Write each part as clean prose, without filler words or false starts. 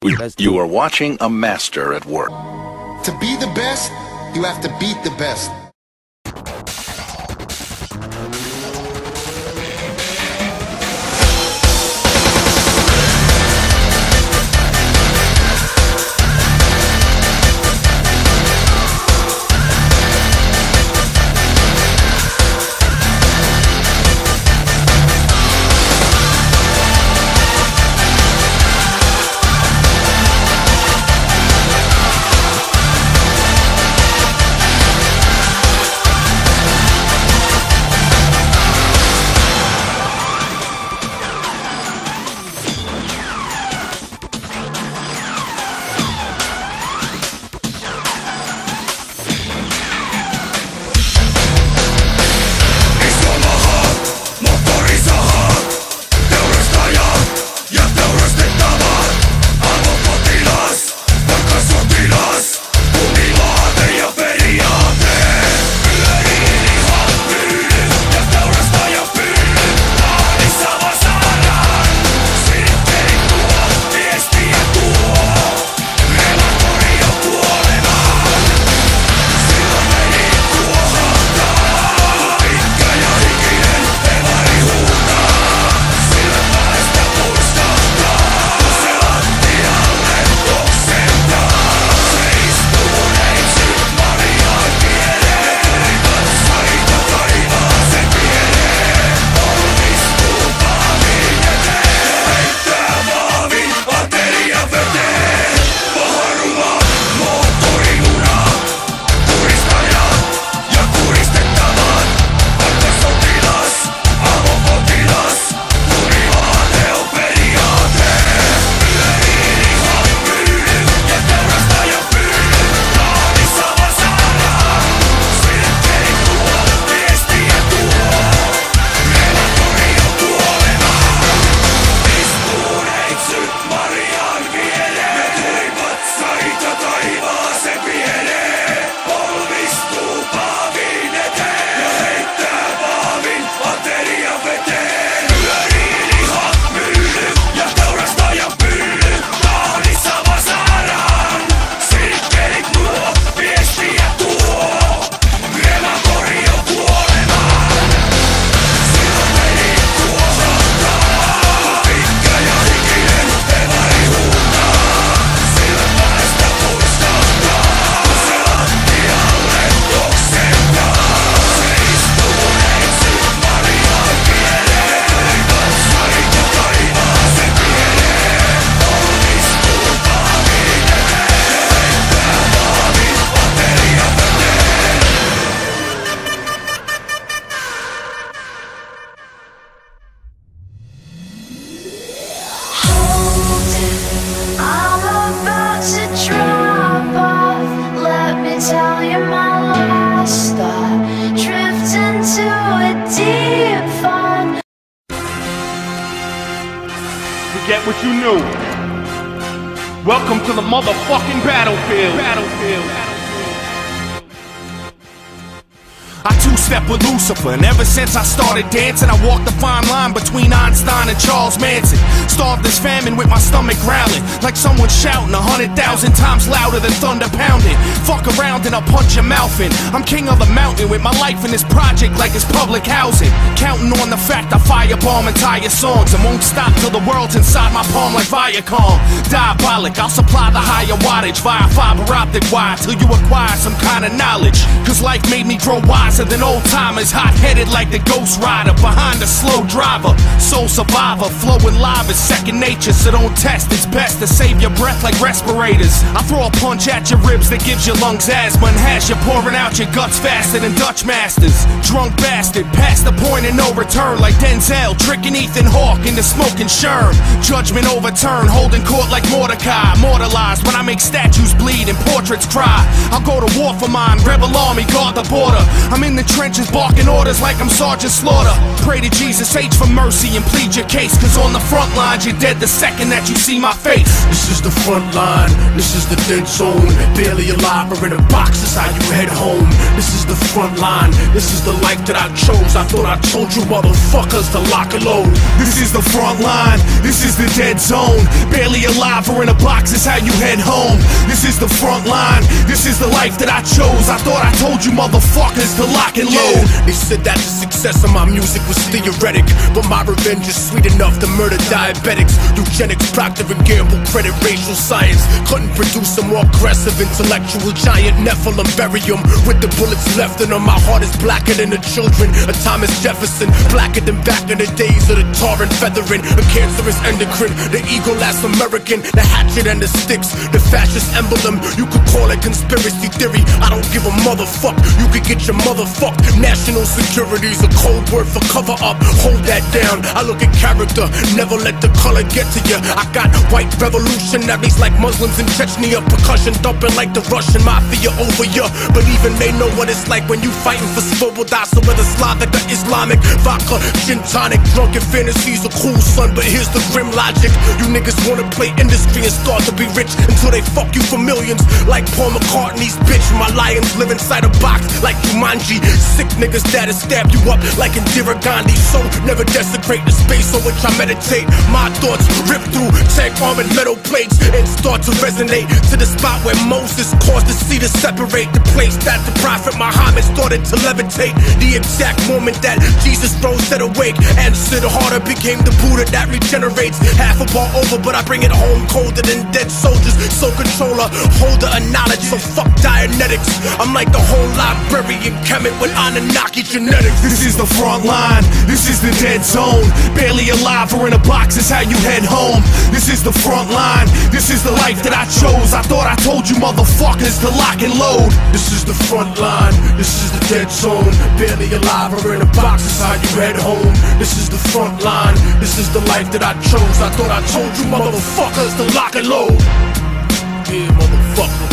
You are watching a master at work. To be the best, you have to beat the best. Forget what you knew. Welcome to the motherfucking battlefield. I two-step with Lucifer, and ever since I started dancing, I walked the fine line between Einstein and Charles Manson. Starved this famine with my stomach growling, like someone shouting 100,000 times louder than thunder pounding. Fuck around and I'll punch your mouth in. I'm king of the mountain with my life in this project like it's public housing. Counting on the fact I firebomb entire songs and won't stop till the world's inside my palm like Viacom. Diabolic, I'll supply the higher wattage via fiber optic wire till you acquire some kind of knowledge. Cause life made me grow wiser than old timers, hot-headed like the Ghost Rider behind a slow driver. Soul survivor, flowing live is second nature, so don't test. It's best to save your breath like respirators. I throw a punch at your ribs that gives your lungs asthma and has you pouring out your guts faster than Dutch masters. Drunk bastard, past the point of no return like Denzel, tricking Ethan Hawke into smoking Sherm. Judgment overturned, holding court like Mordecai. Immortalized when I make statues bleed and portraits cry. I'll go to war for mine, rebel army, guard the border. I'm in the trenches trenches, barking orders like I'm Sergeant Slaughter. Pray to Jesus H for mercy and plead your case, cause on the front lines you're dead the second that you see my face. This is the front line, this is the dead zone. Barely alive or in a box, is how you head home. This is the front line, this is the life that I chose. I thought I told you motherfuckers to lock and load. This is the front line, this is the dead zone. Barely alive or in a box, is how you head home. This is the front line, this is the life that I chose. I thought I told you motherfuckers to lock and load. They said that the success of my music was theoretic, but my revenge is sweet enough to murder diabetics. Eugenics, Procter & Gamble, credit racial science. Couldn't produce a more aggressive intellectual giant. Nephilim, bury him with the bullets left in him. My heart is blacker than the children of Thomas Jefferson, blacker than back in the days of the tar and feathering. A cancerous endocrine, the eagle last American, the hatchet and the sticks, the fascist emblem. You could call it conspiracy theory, I don't give a motherfuck. You could get your motherfucked. National security's a code word for cover up. Hold that down, I look at character, never let the color get to you. I got white revolutionaries like Muslims in Chechnya, percussion dumping like the Russian mafia over ya. But even they know what it's like when you fighting for svoboda. So whether Slavic or Islamic, vodka, gin tonic, drunken fantasies are cool, son. But here's the grim logic: you niggas wanna play industry and start to be rich until they fuck you for millions. Like Paul McCartney's bitch, my lions live inside a box like Jumanji. Sick niggas that'll stab you up like Indira Gandhi. So never desecrate the space on which I meditate. My thoughts rip through tank armored metal plates and start to resonate to the spot where Moses caused the sea to separate. The place that the prophet Muhammad started to levitate. The exact moment that Jesus rose set awake, and Sid Harder became the Buddha that regenerates. Half a bar over, but I bring it home colder than dead soldiers. So controller, holder of knowledge, so fuck Dianetics. I'm like the whole librarian Kemet with Anunnaki genetics. This is the front line, this is the dead zone. Barely alive or in a box, is how you head home. This is the front line, this is the life that I chose. I thought I told you motherfuckers to lock and load. This is the front line, this is the dead zone. Barely alive or in a box, is how you head home. This is the front line, this is the life that I chose. I thought I told you motherfuckers to lock and load. Yeah, motherfucker,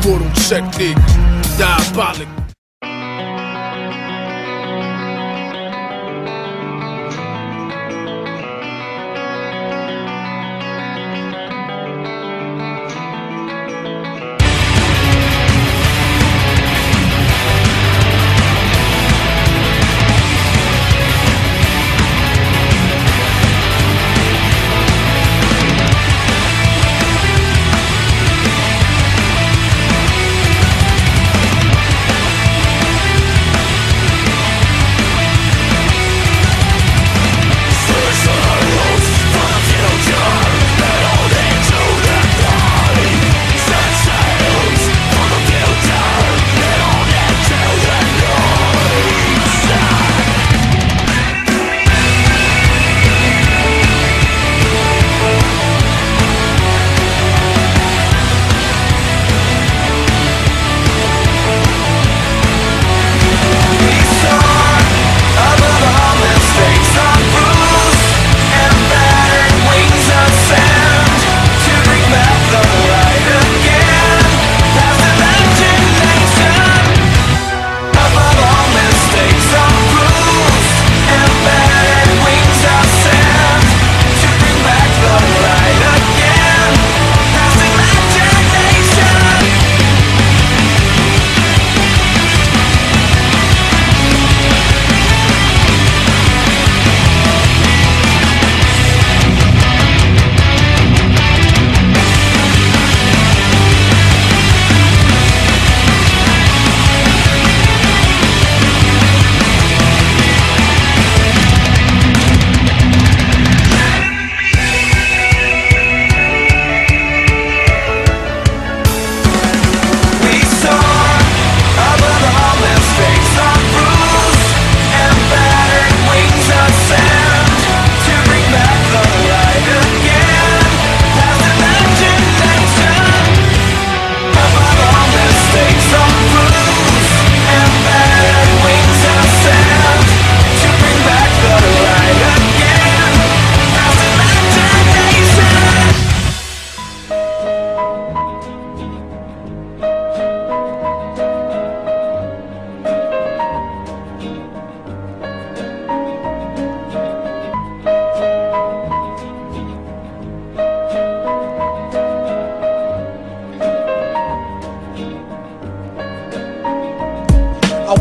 immortal technique, diabolic.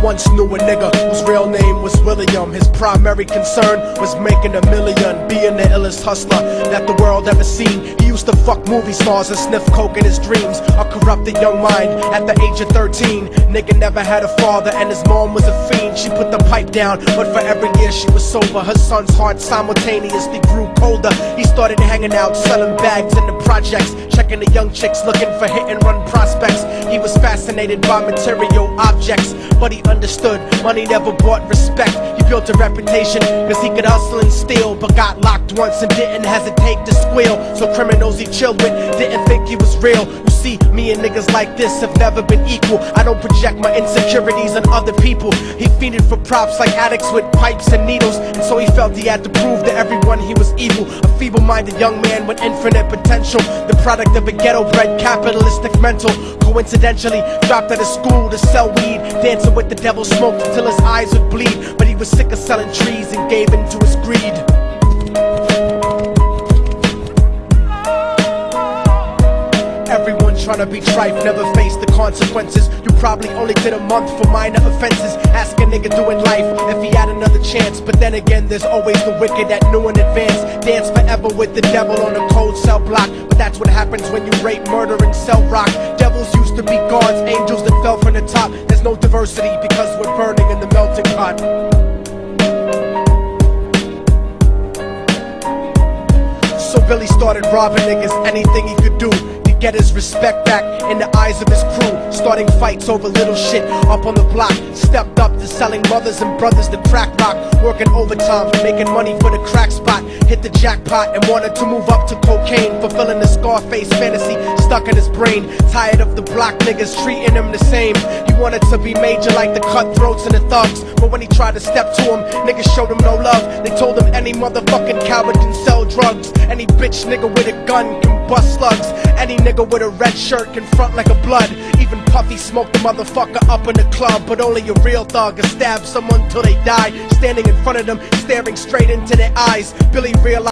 once knew a nigga whose real name was William. His primary concern was making $1 million, being the illest hustler that the world ever seen. He used to fuck movie stars and sniff coke in his dreams. A corrupted young mind at the age of 13. Nigga never had a father and his mom was a fiend. She put the pipe down, but for every year she was sober, her son's heart simultaneously grew colder. He started hanging out, selling bags in the projects, checking the young chicks looking for hit and run prospects. He was fascinated by material objects, but he understood money never bought respect. He built a reputation cause he could hustle and steal, but got locked once and didn't hesitate to squeal. So criminals he chilled with didn't think he was real. You see, me and niggas like this have never been equal. I don't project my insecurities on other people. He fiended for props like addicts with pipes and needles, and so he felt he had to prove to everyone he was evil. A feeble-minded young man with infinite potential, the product of a ghetto-bred capitalistic mental. Coincidentally, dropped out of school to sell weed, dancing with the devil, smoked until his eyes would bleed. But he was sick of selling trees and gave in to his greed. Everyone trying to be trife never faced the consequences. You probably only did a month for minor offenses. Ask a nigga doing life if he had another chance. But then again, there's always the wicked that knew in advance. Dance forever with the devil on a cold cell block. But that's what happens when you rape, murder, and sell rock. Devils used to be gods, angels that fell from the top. There's no diversity because we're burning in the melting pot. So Billy started robbing niggas, anything he could do to get his respect back in the eyes of his crew. Starting fights over little shit up on the block. Stepped up to selling mothers and brothers to crack rock. Working overtime, making money for the crack spot. Hit the jackpot and wanted to move up to cocaine, fulfilling the Scarface fantasy stuck in his brain. Tired of the block niggas treating him the same. He wanted to be major like the cutthroats and the thugs. But when he tried to step to him, niggas showed him no love. They told him any motherfucking coward can sell drugs. Any bitch nigga with a gun can bust slugs. Any nigga with a red shirt can front like a blood. Even Puffy smoked the motherfucker up in the club. But only a real thug can stab someone till they die, standing in front of them, staring straight into their eyes. Billy realized